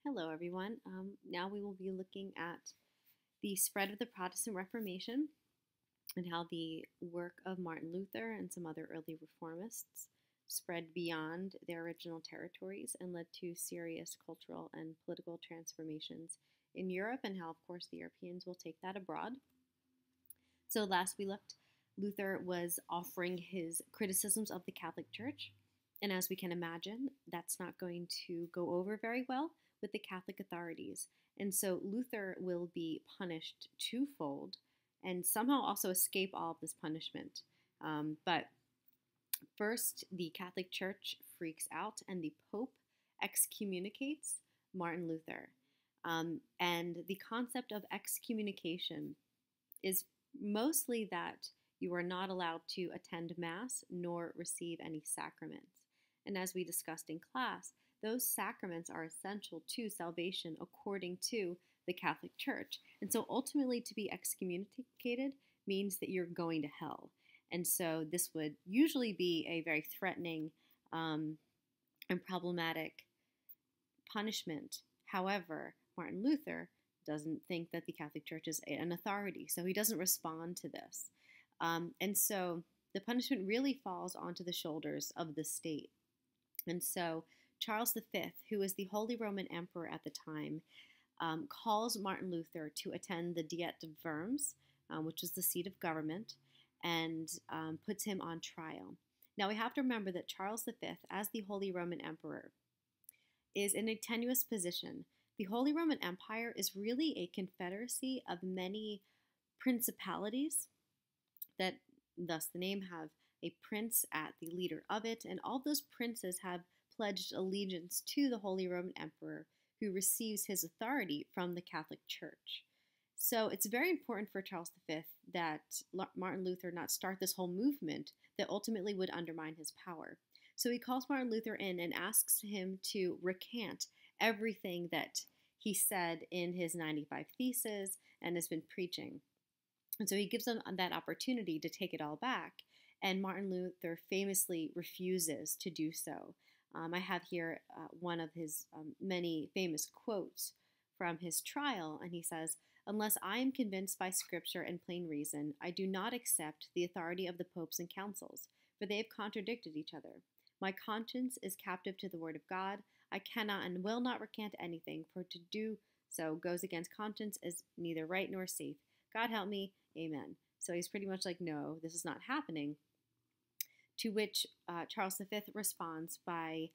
Hello, everyone. Now we will be looking at the spread of the Protestant Reformation and how the work of Martin Luther and some other early reformists spread beyond their original territories and led to serious cultural and political transformations in Europe, and how, of course, the Europeans will take that abroad. So, last we looked, Luther was offering his criticisms of the Catholic Church. And as we can imagine, that's not going to go over very well with the Catholic authorities. And so Luther will be punished twofold and somehow also escape all of this punishment. But first, the Catholic Church freaks out and the Pope excommunicates Martin Luther. And the concept of excommunication is mostly that you are not allowed to attend Mass nor receive any sacraments. And as we discussed in class, those sacraments are essential to salvation according to the Catholic Church. And so ultimately, to be excommunicated means that you're going to hell. And so this would usually be a very threatening and problematic punishment. However, Martin Luther doesn't think that the Catholic Church is an authority, so he doesn't respond to this. And so the punishment really falls onto the shoulders of the state. And so Charles V, who is the Holy Roman Emperor at the time, calls Martin Luther to attend the Diet of Worms, which is the seat of government, and puts him on trial. Now we have to remember that Charles V, as the Holy Roman Emperor, is in a tenuous position. The Holy Roman Empire is really a confederacy of many principalities that, thus the name, have a prince at the leader of it, and all those princes have pledged allegiance to the Holy Roman Emperor, who receives his authority from the Catholic Church. So it's very important for Charles V that Martin Luther not start this whole movement that ultimately would undermine his power. So he calls Martin Luther in and asks him to recant everything that he said in his 95 Theses and has been preaching. And so he gives him that opportunity to take it all back. And Martin Luther famously refuses to do so. I have here one of his many famous quotes from his trial, and he says, "Unless I am convinced by Scripture and plain reason, I do not accept the authority of the popes and councils, for they have contradicted each other. My conscience is captive to the word of God. I cannot and will not recant anything, for to do so goes against conscience, is neither right nor safe. God help me, amen." So he's pretty much like, no, this is not happening. To which Charles V responds by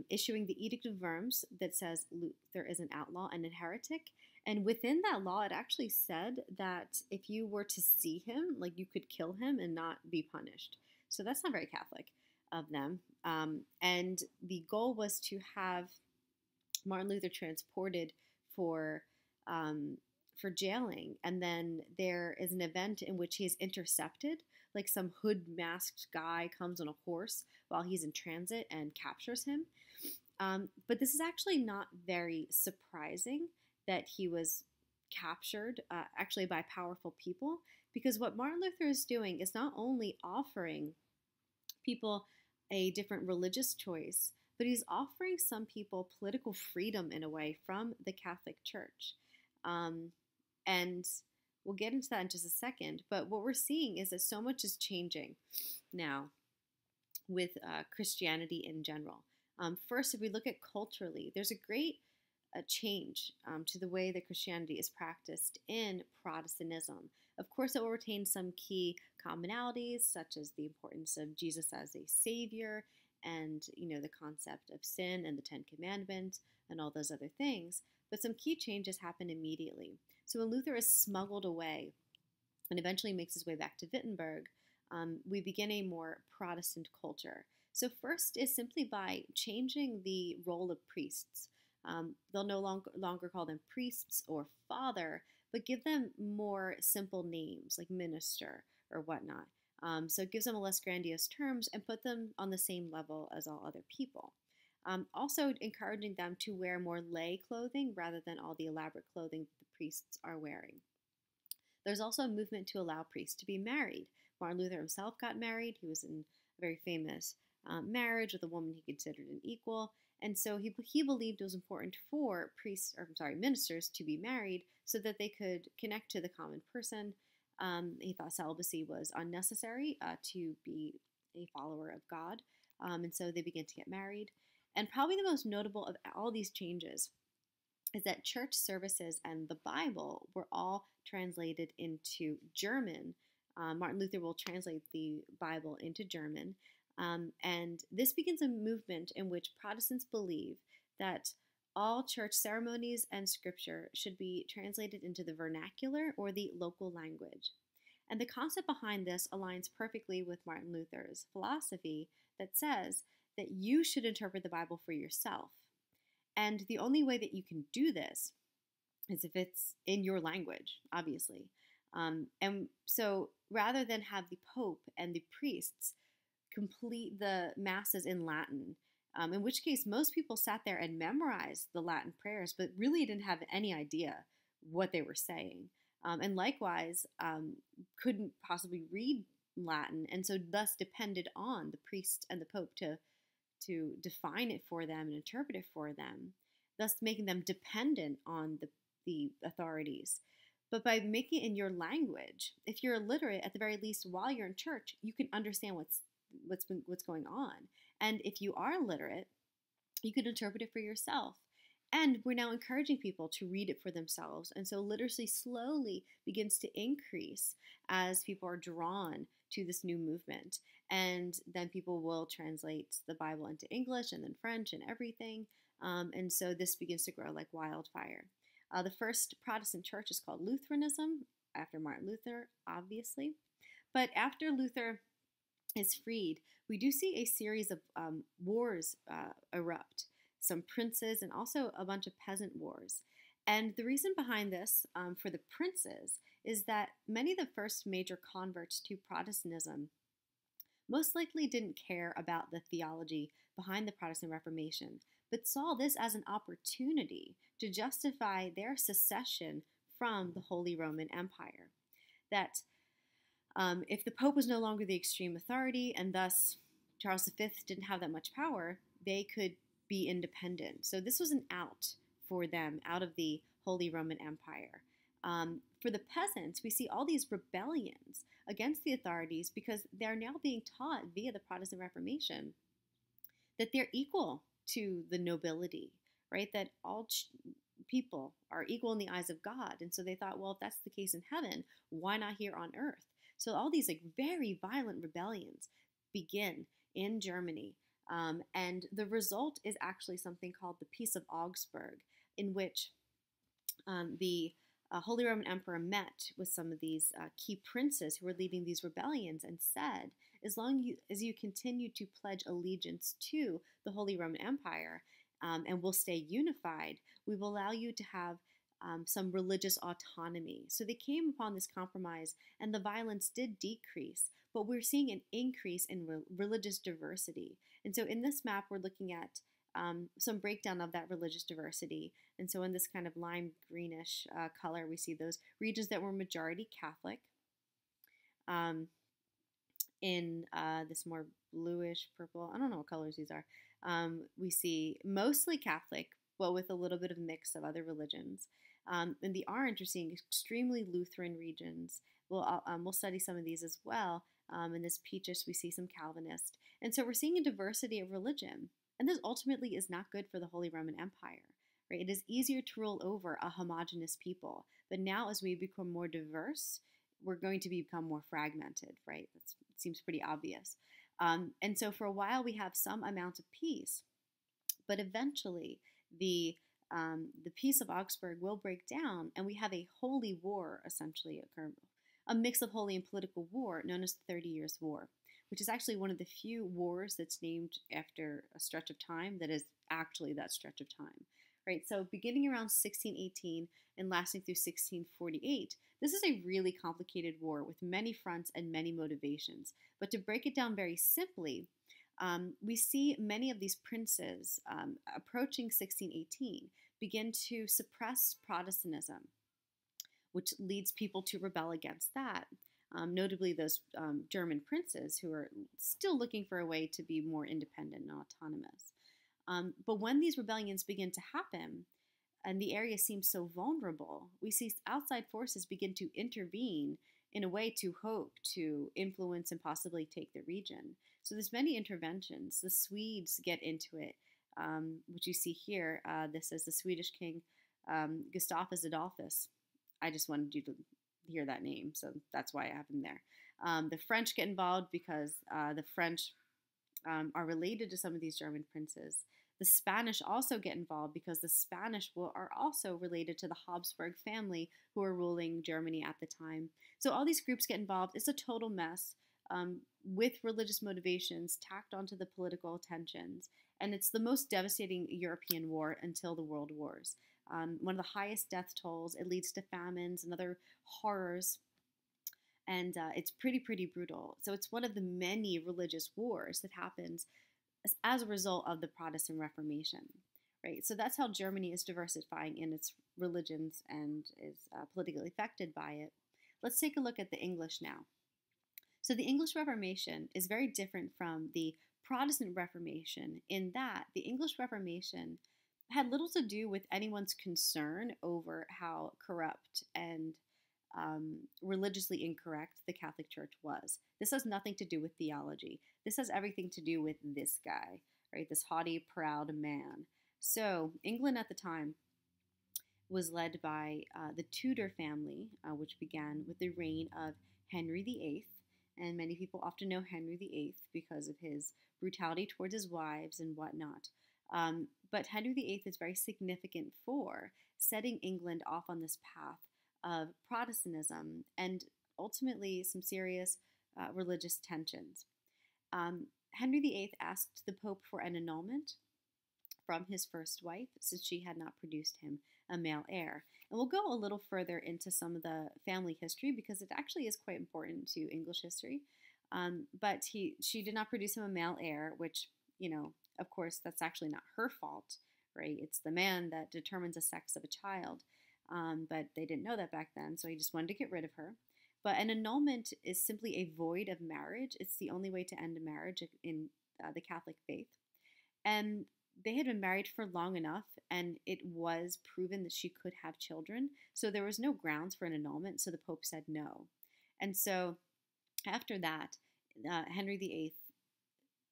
issuing the Edict of Worms that says Luther is an outlaw and a heretic. And within that law, it actually said that if you were to see him, like, you could kill him and not be punished. So that's not very Catholic of them. And the goal was to have Martin Luther transported for jailing. And then there is an event in which he is intercepted. Like, some hood-masked guy comes on a horse while he's in transit and captures him. But this is actually not very surprising that he was captured, actually by powerful people, because what Martin Luther is doing is not only offering people a different religious choice, but he's offering some people political freedom in a way from the Catholic Church. And we'll get into that in just a second, but what we're seeing is that so much is changing now with Christianity in general. First, if we look at culturally, there's a great change to the way that Christianity is practiced in Protestantism. Of course, it will retain some key commonalities, such as the importance of Jesus as a savior, and the concept of sin and the Ten Commandments and all those other things. But some key changes happen immediately. So when Luther is smuggled away and eventually makes his way back to Wittenberg, we begin a more Protestant culture. So first is simply by changing the role of priests. They'll no longer call them priests or father, but give them more simple names like minister or whatnot. So it gives them a less grandiose terms and put them on the same level as all other people. Also encouraging them to wear more lay clothing rather than all the elaborate clothing that the priests are wearing. There's also a movement to allow priests to be married. Martin Luther himself got married. He was in very famous marriage with a woman he considered an equal. And so he believed it was important for ministers to be married so that they could connect to the common person. He thought celibacy was unnecessary to be a follower of God. And so they began to get married. And probably the most notable of all these changes is that church services and the Bible were all translated into German. Martin Luther will translate the Bible into German. And this begins a movement in which Protestants believe that all church ceremonies and scripture should be translated into the vernacular or the local language. And the concept behind this aligns perfectly with Martin Luther's philosophy that says that you should interpret the Bible for yourself. And the only way that you can do this is if it's in your language, obviously. And so rather than have the Pope and the priests complete the masses in Latin, in which case most people sat there and memorized the Latin prayers, but really didn't have any idea what they were saying. And likewise, couldn't possibly read Latin, and so thus depended on the priest and the Pope to define it for them and interpret it for them, thus making them dependent on the authorities. But by making it in your language, if you're illiterate, at the very least, while you're in church, you can understand what's going on. And if you are literate, you can interpret it for yourself. And we're now encouraging people to read it for themselves. And so literacy slowly begins to increase as people are drawn to this new movement. And then people will translate the Bible into English and then French and everything. And so this begins to grow like wildfire. The first Protestant church is called Lutheranism, after Martin Luther, obviously. But after Luther is freed, we do see a series of wars erupt. Some princes and also a bunch of peasant wars. And the reason behind this for the princes is that many of the first major converts to Protestantism most likely didn't care about the theology behind the Protestant Reformation, but saw this as an opportunity to justify their secession from the Holy Roman Empire. That if the Pope was no longer the extreme authority and thus Charles V didn't have that much power, they could be independent. So this was an out for them out of the Holy Roman Empire. For the peasants, we see all these rebellions against the authorities because they're now being taught via the Protestant Reformation that they're equal to the nobility, right? That all people are equal in the eyes of God. And so they thought, well, if that's the case in heaven, why not here on earth? So all these like very violent rebellions begin in Germany. And the result is actually something called the Peace of Augsburg, in which the Holy Roman Emperor met with some of these key princes who were leading these rebellions and said, as long as you continue to pledge allegiance to the Holy Roman Empire and will stay unified, we will allow you to have some religious autonomy. So they came upon this compromise, and the violence did decrease, but we're seeing an increase in religious diversity. And so in this map, we're looking at some breakdown of that religious diversity. And so in this kind of lime greenish color, we see those regions that were majority Catholic. In this more bluish purple, I don't know what colors these are, we see mostly Catholic, but with a little bit of mix of other religions. In the orange, we're seeing extremely Lutheran regions. We'll study some of these as well. In this peachish, we see some Calvinist. And so we're seeing a diversity of religion. And this ultimately is not good for the Holy Roman Empire, right? It is easier to rule over a homogenous people. But now as we become more diverse, we're going to become more fragmented, right? That seems pretty obvious. And so for a while, we have some amount of peace. But eventually, the Peace of Augsburg will break down, and we have a holy war essentially occur, a mix of holy and political war known as the 30 Years' War, which is actually one of the few wars that's named after a stretch of time that is actually that stretch of time, right? So beginning around 1618 and lasting through 1648, this is a really complicated war with many fronts and many motivations. But to break it down very simply, we see many of these princes approaching 1618 begin to suppress Protestantism, which leads people to rebel against that. notably those German princes who are still looking for a way to be more independent and autonomous. But when these rebellions begin to happen, and the area seems so vulnerable, we see outside forces begin to intervene in a way to hope to influence and possibly take the region. So there's many interventions. The Swedes get into it, which you see here. This is the Swedish king, Gustavus Adolphus. I just wanted you to hear that name, so that's why I have him there. The French get involved because the French are related to some of these German princes. The Spanish also get involved because the Spanish are also related to the Habsburg family who are ruling Germany at the time. So all these groups get involved. It's a total mess with religious motivations tacked onto the political tensions. And it's the most devastating European war until the World Wars. One of the highest death tolls. It leads to famines and other horrors. And it's pretty brutal. So it's one of the many religious wars that happens as a result of the Protestant Reformation, right? So that's how Germany is diversifying in its religions and is politically affected by it. Let's take a look at the English now. So the English Reformation is very different from the Protestant Reformation in that the English Reformation had little to do with anyone's concern over how corrupt and religiously incorrect the Catholic Church was. This has nothing to do with theology. This has everything to do with this guy, right? This haughty, proud man. So England at the time was led by the Tudor family, which began with the reign of Henry VIII. And many people often know Henry VIII because of his brutality towards his wives and whatnot. But Henry VIII is very significant for setting England off on this path of Protestantism and ultimately some serious religious tensions. Henry VIII asked the Pope for an annulment from his first wife since she had not produced him a male heir. And we'll go a little further into some of the family history because it actually is quite important to English history. But she did not produce him a male heir, which, of course, that's actually not her fault, right? It's the man that determines the sex of a child. But they didn't know that back then, so he just wanted to get rid of her. But an annulment is simply a void of marriage. It's the only way to end a marriage in the Catholic faith. And they had been married for long enough, and it was proven that she could have children. So there was no grounds for an annulment, so the Pope said no. And so after that, Henry VIII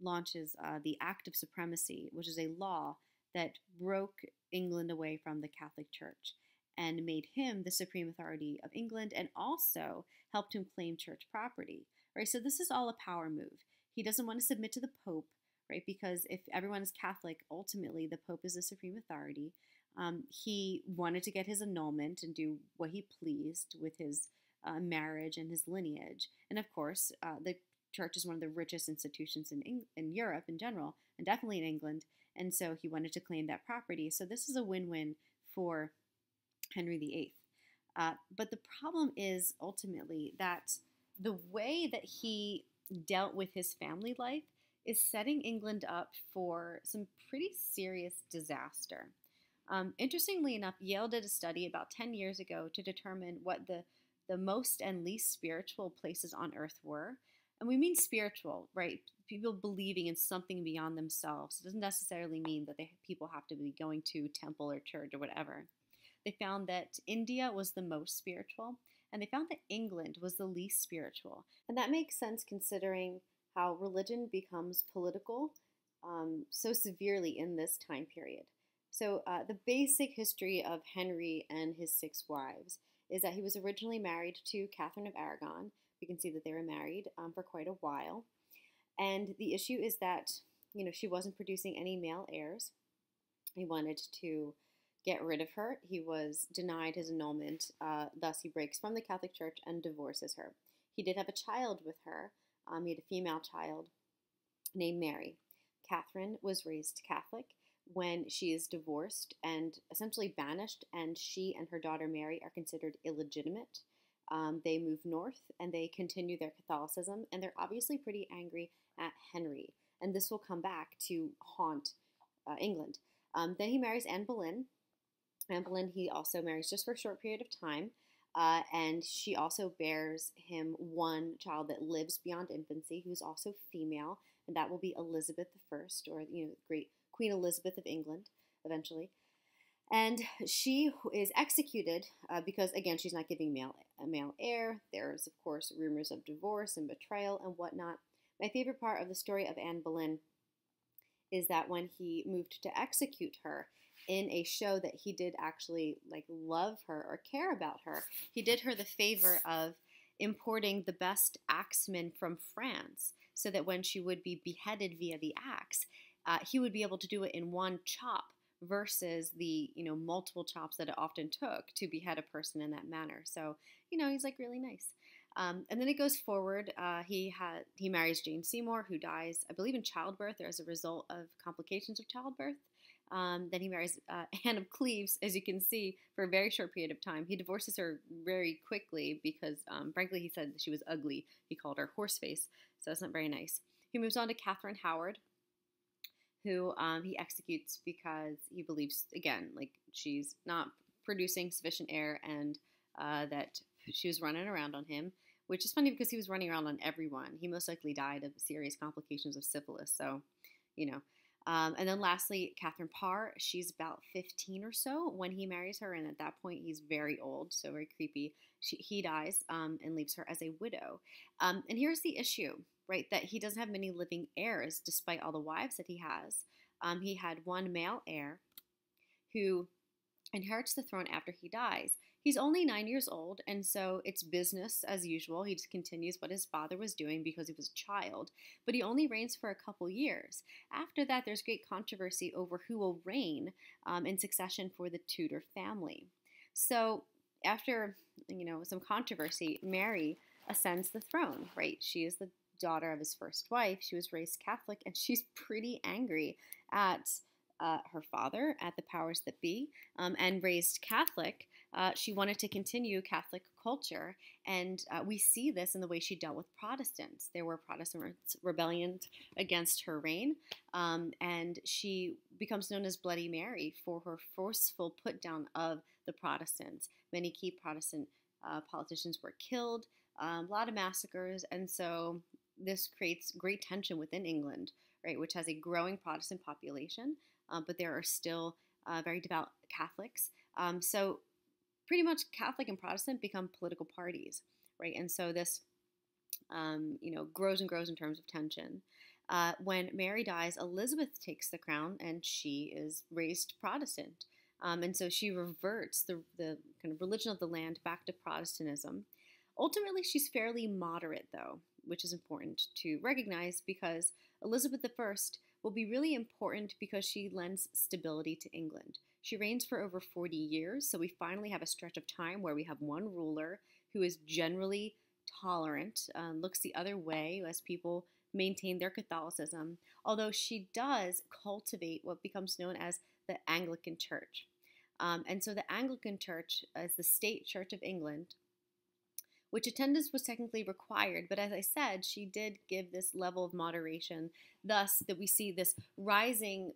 launches the Act of Supremacy, which is a law that broke England away from the Catholic Church and made him the supreme authority of England and also helped him claim church property, right? So this is all a power move. He doesn't want to submit to the Pope, right? Because if everyone is Catholic, ultimately the Pope is the supreme authority. He wanted to get his annulment and do what he pleased with his marriage and his lineage. And of course, the church is one of the richest institutions in Europe in general, and definitely in England. And so he wanted to claim that property. So this is a win-win for Henry VIII. But the problem is ultimately that the way that he dealt with his family life is setting England up for some pretty serious disaster. Interestingly enough, Yale did a study about 10 years ago to determine what the most and least spiritual places on earth were. And we mean spiritual, right? People believing in something beyond themselves. It doesn't necessarily mean that people have to be going to temple or church or whatever. They found that India was the most spiritual, and they found that England was the least spiritual. And that makes sense considering how religion becomes political so severely in this time period. So the basic history of Henry and his 6 wives is that he was originally married to Catherine of Aragon. We can see that they were married for quite a while. And the issue is that, she wasn't producing any male heirs. He wanted to get rid of her. He was denied his annulment. Thus, he breaks from the Catholic Church and divorces her. He did have a child with her. He had a female child named Mary. Catherine was raised Catholic. When she is divorced and essentially banished, and she and her daughter Mary are considered illegitimate, they move north and they continue their Catholicism, and they're obviously pretty angry at Henry. And this will come back to haunt England. Then he marries Anne Boleyn. Anne Boleyn he also marries just for a short period of time. And she also bears him one child that lives beyond infancy, who's also female, and that will be Elizabeth I, or great Queen Elizabeth of England, eventually. And she is executed because, again, she's not giving a male heir. There's, of course, rumors of divorce and betrayal and whatnot. My favorite part of the story of Anne Boleyn is that when he moved to execute her in a show that he did actually love her or care about her, he did her the favor of importing the best axemen from France so that when she would be beheaded via the axe, he would be able to do it in one chop versus the multiple chops that it often took to behead a person in that manner. So he's really nice. And then it goes forward. He marries Jane Seymour, who dies, I believe, in childbirth or as a result of complications of childbirth. Then he marries Anne of Cleves, as you can see, for a very short period of time. He divorces her very quickly because, frankly, he said she was ugly. He called her horseface, so it's not very nice. He moves on to Catherine Howard, who he executes because he believes, again, she's not producing sufficient heir and that she was running around on him, which is funny because he was running around on everyone. He most likely died of serious complications of syphilis, so, and then lastly, Catherine Parr, she's about 15 or so when he marries her, and at that point he's very old, so very creepy. He dies and leaves her as a widow. And here's the issue, right, that he doesn't have many living heirs despite all the wives that he has. He had one male heir who inherits the throne after he dies. He's only 9 years old, and so it's business as usual. He just continues what his father was doing because he was a child, but he only reigns for a couple years. After that, there's great controversy over who will reign in succession for the Tudor family. So after, some controversy, Mary ascends the throne, right? She is the daughter of his first wife. She was raised Catholic, and she's pretty angry at her father, at the powers that be, and raised Catholic. She wanted to continue Catholic culture, and we see this in the way she dealt with Protestants. There were Protestant rebellions against her reign, and she becomes known as Bloody Mary for her forceful put down of the Protestants. Many key Protestant politicians were killed, a lot of massacres, and so this creates great tension within England, right, which has a growing Protestant population, but there are still very devout Catholics. So pretty much Catholic and Protestant become political parties, right? And so this, grows and grows in terms of tension. When Mary dies, Elizabeth takes the crown, and she is raised Protestant. And so she reverts the kind of religion of the land back to Protestantism. Ultimately, she's fairly moderate, though, which is important to recognize because Elizabeth I will be really important because she lends stability to England. She reigns for over 40 years, so we finally have a stretch of time where we have one ruler who is generally tolerant, looks the other way as people maintain their Catholicism, although she does cultivate what becomes known as the Anglican Church. And so the Anglican Church is the state church of England, which attendance was technically required, but as I said, she did give this level of moderation, thus that we see this rising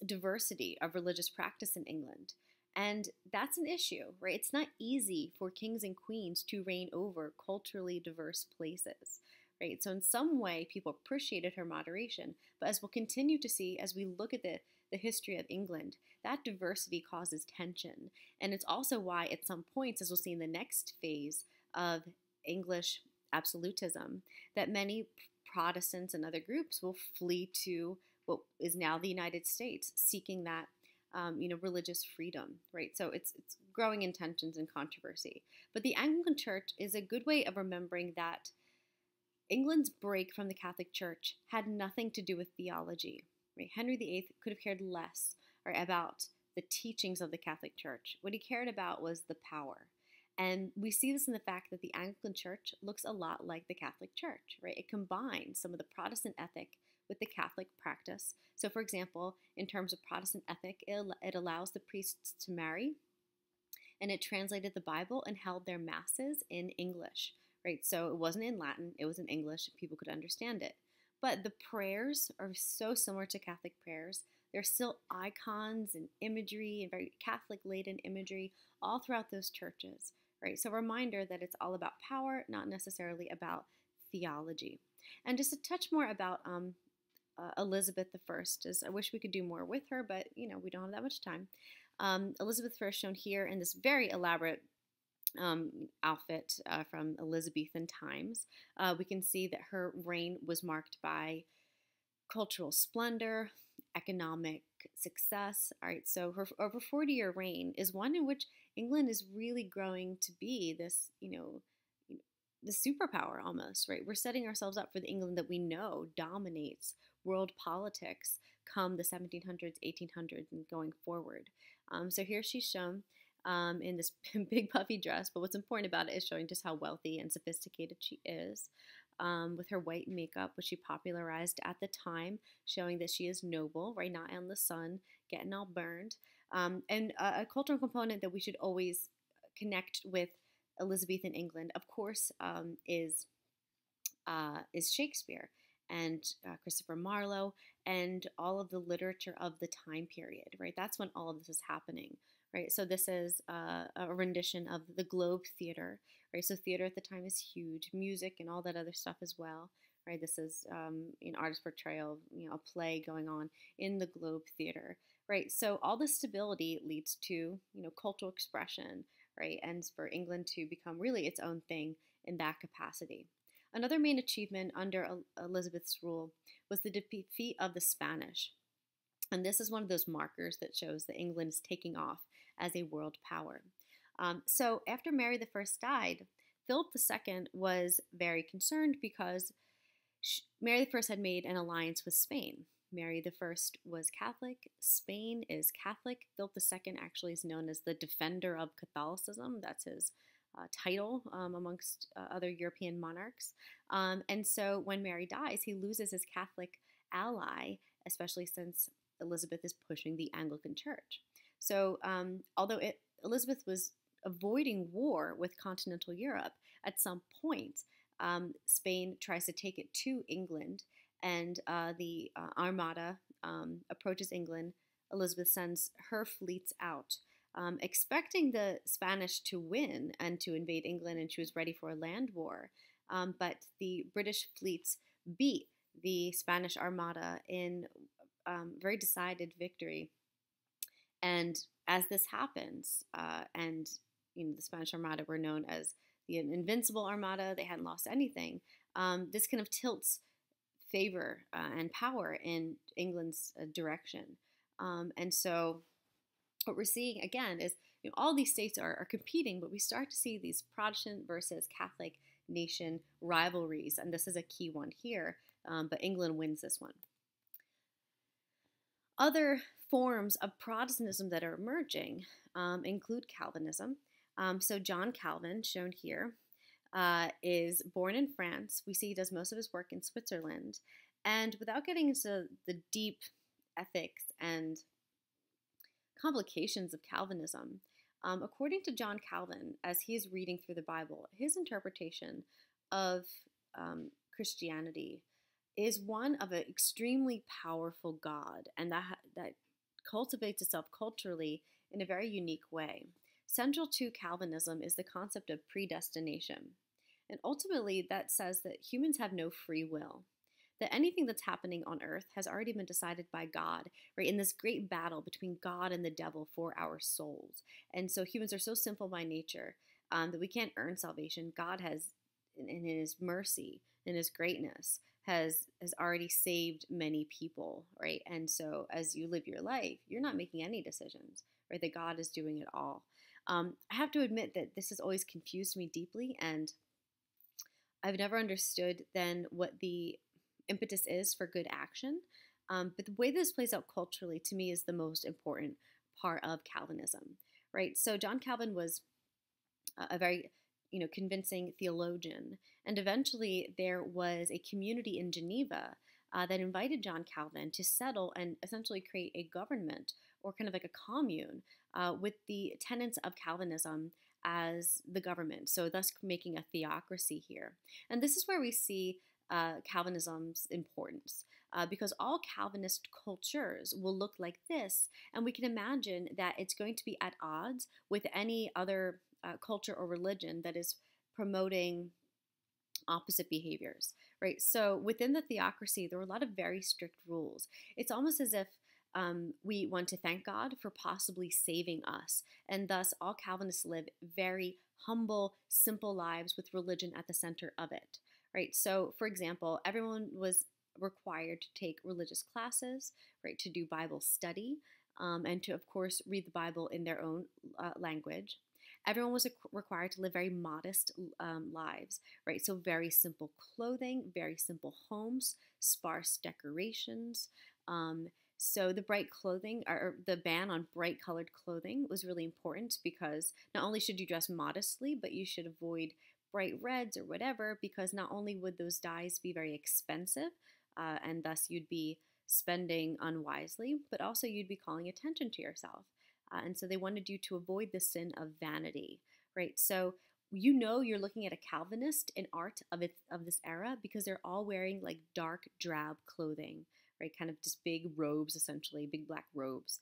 diversity of religious practice in England. And that's an issue, right? It's not easy for kings and queens to reign over culturally diverse places, right? So in some way, people appreciated her moderation, but as we'll continue to see as we look at the history of England, that diversity causes tension. And it's also why at some points, as we'll see in the next phase of English absolutism, that many Protestants and other groups will flee to what is now the United States, seeking that religious freedom, right? So it's growing in tensions and controversy. But the Anglican Church is a good way of remembering that England's break from the Catholic Church had nothing to do with theology, right? Henry VIII could have cared less about the teachings of the Catholic Church. What he cared about was the power. And we see this in the fact that the Anglican Church looks a lot like the Catholic Church, right? It combines some of the Protestant ethic with the Catholic practice. So, for example, in terms of Protestant ethic, it allows the priests to marry, and it translated the Bible and held their masses in English, right? So it wasn't in Latin, it was in English, people could understand it. But the prayers are so similar to Catholic prayers. There's still icons and imagery and very Catholic-laden imagery all throughout those churches, right? So a reminder that it's all about power, not necessarily about theology. And just a touch more about Elizabeth I, is I wish we could do more with her, but we don't have that much time. Elizabeth I, shown here in this very elaborate outfit from Elizabethan times. We can see that her reign was marked by cultural splendor, economic success. All right, so her over 40-year reign is one in which England is really growing to be this, the superpower almost, right? We're setting ourselves up for the England that we know dominates world politics come the 1700s, 1800s, and going forward. So here she's shown in this big puffy dress, but what's important about it is showing just how wealthy and sophisticated she is. With her white makeup, which she popularized at the time, showing that she is noble, right, not in the sun, getting all burned. And a cultural component that we should always connect with Elizabethan England, of course, is Shakespeare and Christopher Marlowe and all of the literature of the time period, right? That's when all of this is happening, right? So this is a rendition of the Globe Theater, right? So theater at the time is huge, music and all that other stuff as well, right? This is an artist portrayal of a play going on in the Globe Theater, right? So all this stability leads to cultural expression, right? And for England to become really its own thing in that capacity. Another main achievement under Elizabeth's rule was the defeat of the Spanish. And this is one of those markers that shows that England is taking off as a world power. So after Mary I died, Philip II was very concerned because Mary I had made an alliance with Spain. Mary I was Catholic, Spain is Catholic. Philip II actually is known as the defender of Catholicism. That's his title amongst other European monarchs. And so when Mary dies, he loses his Catholic ally, especially since Elizabeth is pushing the Anglican Church. So although Elizabeth was avoiding war with continental Europe, at some point Spain tries to take it to England, and the Armada approaches England. Elizabeth sends her fleets out, expecting the Spanish to win and to invade England, and she was ready for a land war. But the British fleets beat the Spanish Armada in very decided victory. And as this happens, and the Spanish Armada were known as the Invincible Armada, they hadn't lost anything. This kind of tilts favor and power in England's direction. And so what we're seeing again is all these states are competing, but we start to see these Protestant versus Catholic nation rivalries, and this is a key one here, but England wins this one. Other forms of Protestantism that are emerging include Calvinism. So John Calvin, shown here, is born in France. We see he does most of his work in Switzerland. And without getting into the deep ethics and complications of Calvinism, according to John Calvin, as he is reading through the Bible, his interpretation of Christianity is one of an extremely powerful God, and that cultivates itself culturally in a very unique way. Central to Calvinism is the concept of predestination. And ultimately, that says that humans have no free will, that anything that's happening on earth has already been decided by God, right, in this great battle between God and the devil for our souls. And so humans are so sinful by nature that we can't earn salvation. God has, in his mercy, in his greatness, has already saved many people, right? And so as you live your life, you're not making any decisions, right? That God is doing it all. I have to admit that this has always confused me deeply, and I've never understood then what the impetus is for good action. But the way this plays out culturally, to me, is the most important part of Calvinism, right? So John Calvin was a very convincing theologian, and eventually there was a community in Geneva that invited John Calvin to settle and essentially create a government, or kind of like a commune, with the tenets of Calvinism as the government, so thus making a theocracy here. And this is where we see Calvinism's importance, because all Calvinist cultures will look like this, and we can imagine that it's going to be at odds with any other culture or religion that is promoting opposite behaviors, right? So within the theocracy, there were a lot of very strict rules. It's almost as if we want to thank God for possibly saving us. And thus, all Calvinists live very humble, simple lives with religion at the center of it, right? So, for example, everyone was required to take religious classes, right, to do Bible study, and to, of course, read the Bible in their own language. Everyone was required to live very modest lives, right? So, very simple clothing, very simple homes, sparse decorations. So the bright clothing, or the ban on bright colored clothing, was really important because not only should you dress modestly, but you should avoid bright reds or whatever, because not only would those dyes be very expensive, and thus you'd be spending unwisely, but also you'd be calling attention to yourself. And so they wanted you to avoid the sin of vanity, right? So you're looking at a Calvinist in art of this era because they're all wearing like dark drab clothing, right? Kind of just big robes, essentially, big black robes.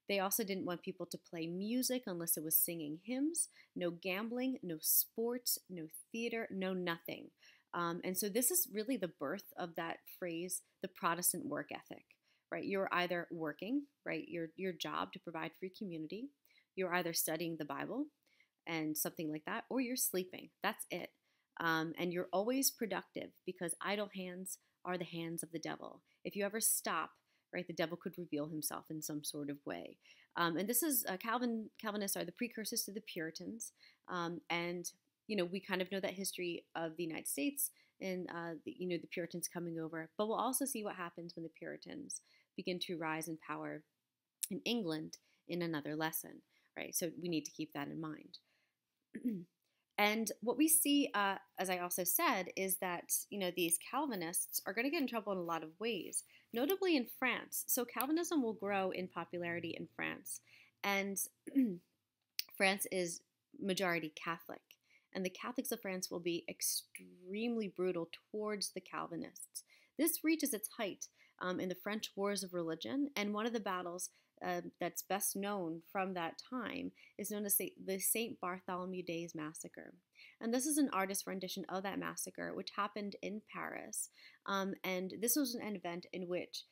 They also didn't want people to play music unless it was singing hymns, no gambling, no sports, no theater, no nothing. And so this is really the birth of that phrase, the Protestant work ethic, right? You're either working, right, your job to provide for your community, you're either studying the Bible and something like that, or you're sleeping. That's it. And you're always productive because idle hands are the hands of the devil. If you ever stop, right, the devil could reveal himself in some sort of way. And this is Calvinists are the precursors to the Puritans, and we kind of know that history of the United States and the Puritans coming over. But we'll also see what happens when the Puritans begin to rise in power in England in another lesson, right? So we need to keep that in mind. And what we see, as I also said, is that these Calvinists are going to get in trouble in a lot of ways, notably in France. So Calvinism will grow in popularity in France, and France is majority Catholic, and the Catholics of France will be extremely brutal towards the Calvinists. This reaches its height in the French Wars of Religion, and one of the battles that's best known from that time is known as the St. Bartholomew Days Massacre. And this is an artist rendition of that massacre, which happened in Paris. And this was an event in which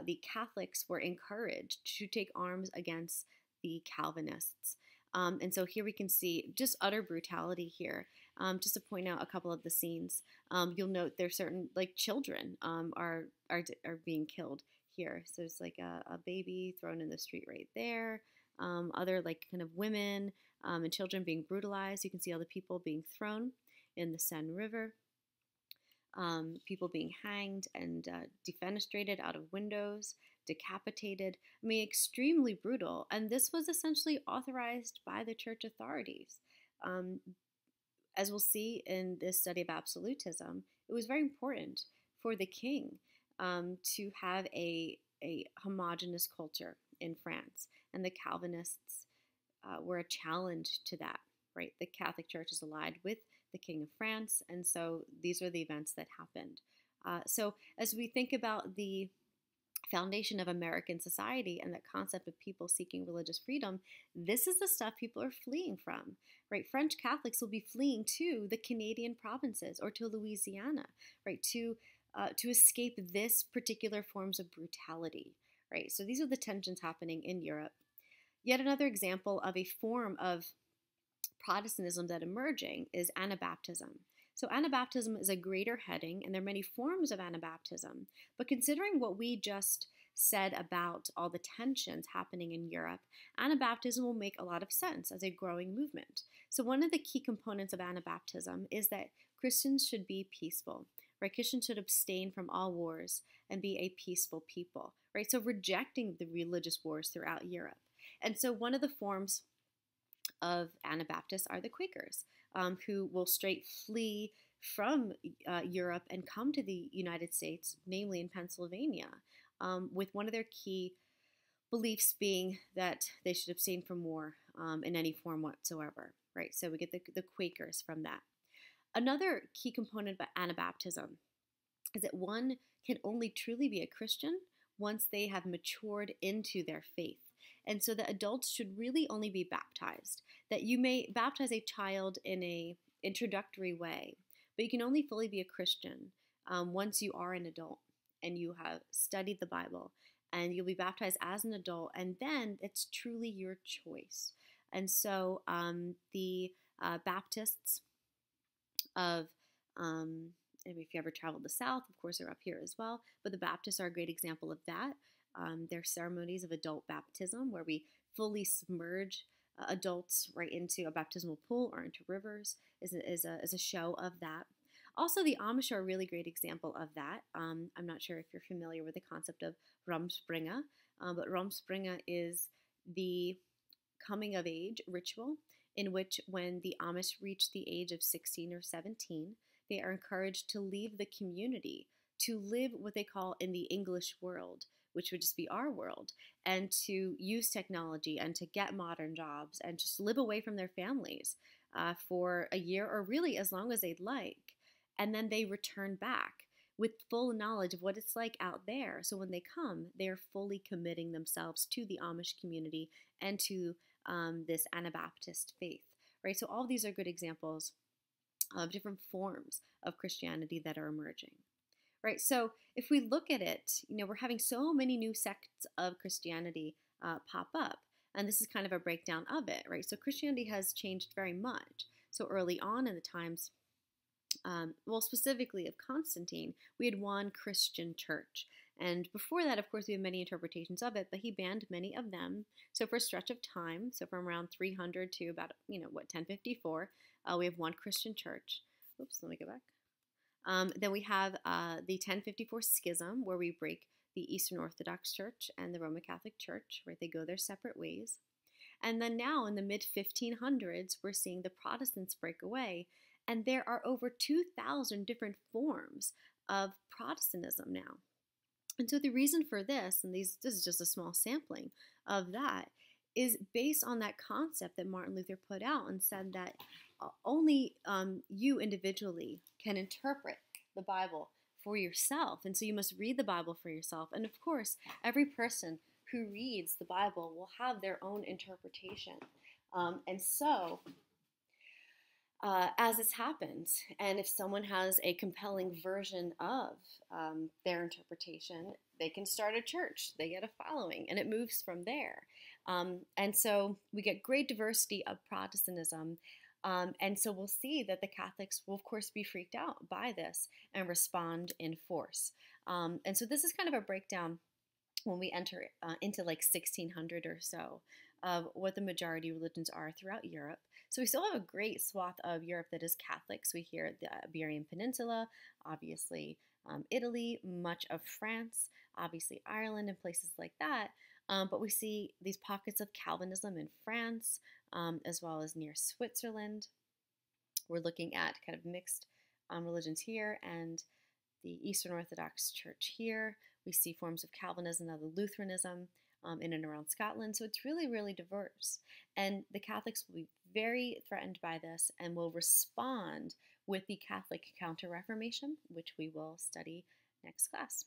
the Catholics were encouraged to take arms against the Calvinists. And so here we can see just utter brutality here. Just to point out a couple of the scenes, you'll note there's certain, like, children are being killed here. So there's like a baby thrown in the street right there. Other like kind of women and children being brutalized. You can see all the people being thrown in the Seine River. People being hanged and defenestrated out of windows, decapitated. I mean, extremely brutal. And this was essentially authorized by the church authorities. As we'll see in this study of absolutism, it was very important for the king to have a homogenous culture in France, and the Calvinists were a challenge to that, right? The Catholic Church is allied with the King of France, and so these are the events that happened. So as we think about the foundation of American society and that concept of people seeking religious freedom, this is the stuff people are fleeing from, right? French Catholics will be fleeing to the Canadian provinces or to Louisiana, right? To escape this particular forms of brutality, right? So these are the tensions happening in Europe. Yet another example of a form of Protestantism that emerging is Anabaptism. So Anabaptism is a greater heading, and there are many forms of Anabaptism. But considering what we just said about all the tensions happening in Europe, Anabaptism will make a lot of sense as a growing movement. So one of the key components of Anabaptism is that Christians should be peaceful, right? Christians should abstain from all wars and be a peaceful people, right? So rejecting the religious wars throughout Europe. And so one of the forms of Anabaptists are the Quakers, who will straight flee from Europe and come to the United States, namely in Pennsylvania, with one of their key beliefs being that they should abstain from war in any form whatsoever, right? So we get the Quakers from that. Another key component of Anabaptism is that one can only truly be a Christian once they have matured into their faith. And so that adults should really only be baptized. That you may baptize a child in a introductory way, but you can only fully be a Christian once you are an adult and you have studied the Bible, and you'll be baptized as an adult, and then it's truly your choice. And so the Baptists of, if you ever traveled the South, of course, they're up here as well, but the Baptists are a great example of that. Their ceremonies of adult baptism, where we fully submerge adults right into a baptismal pool or into rivers, is a show of that. Also, the Amish are a really great example of that. I'm not sure if you're familiar with the concept of Rumspringa, but Rumspringa is the coming of age ritual in which, when the Amish reach the age of 16 or 17, they are encouraged to leave the community, to live what they call in the English world, which would just be our world, and to use technology and to get modern jobs and just live away from their families for a year, or really as long as they'd like. And then they return back with full knowledge of what it's like out there. So when they come, they're fully committing themselves to the Amish community and to this Anabaptist faith, right? So all of these are good examples of different forms of Christianity that are emerging, right? So if we look at it, we're having so many new sects of Christianity pop up, and this is kind of a breakdown of it, right? So Christianity has changed very much. So early on in the times, specifically of Constantine, we had one Christian church. And before that, of course, we have many interpretations of it, but he banned many of them. So for a stretch of time, so from around 300 to about, 1054, we have one Christian church. Oops, let me go back. Then we have the 1054 schism, where we break the Eastern Orthodox Church and the Roman Catholic Church, right? They go their separate ways. And then now in the mid-1500s, we're seeing the Protestants break away. And there are over 2,000 different forms of Protestantism now. And so the reason for this, and this is just a small sampling of that, is based on that concept that Martin Luther put out and said that only you individually can interpret the Bible for yourself. And so you must read the Bible for yourself. And of course, every person who reads the Bible will have their own interpretation. And so as this happens, and if someone has a compelling version of their interpretation, they can start a church, they get a following, and it moves from there. And so we get great diversity of Protestantism, and so we'll see that the Catholics will, of course, be freaked out by this and respond in force. And so this is kind of a breakdown when we enter into like 1600 or so of what the majority religions are throughout Europe. So we still have a great swath of Europe that is Catholic. So we hear the Iberian Peninsula, obviously Italy, much of France, obviously Ireland and places like that. But we see these pockets of Calvinism in France, as well as near Switzerland. We're looking at kind of mixed religions here, and the Eastern Orthodox Church here. We see forms of Calvinism and Lutheranism in and around Scotland. So it's really, really diverse. And the Catholics will be very threatened by this and will respond with the Catholic Counter-Reformation, which we will study next class.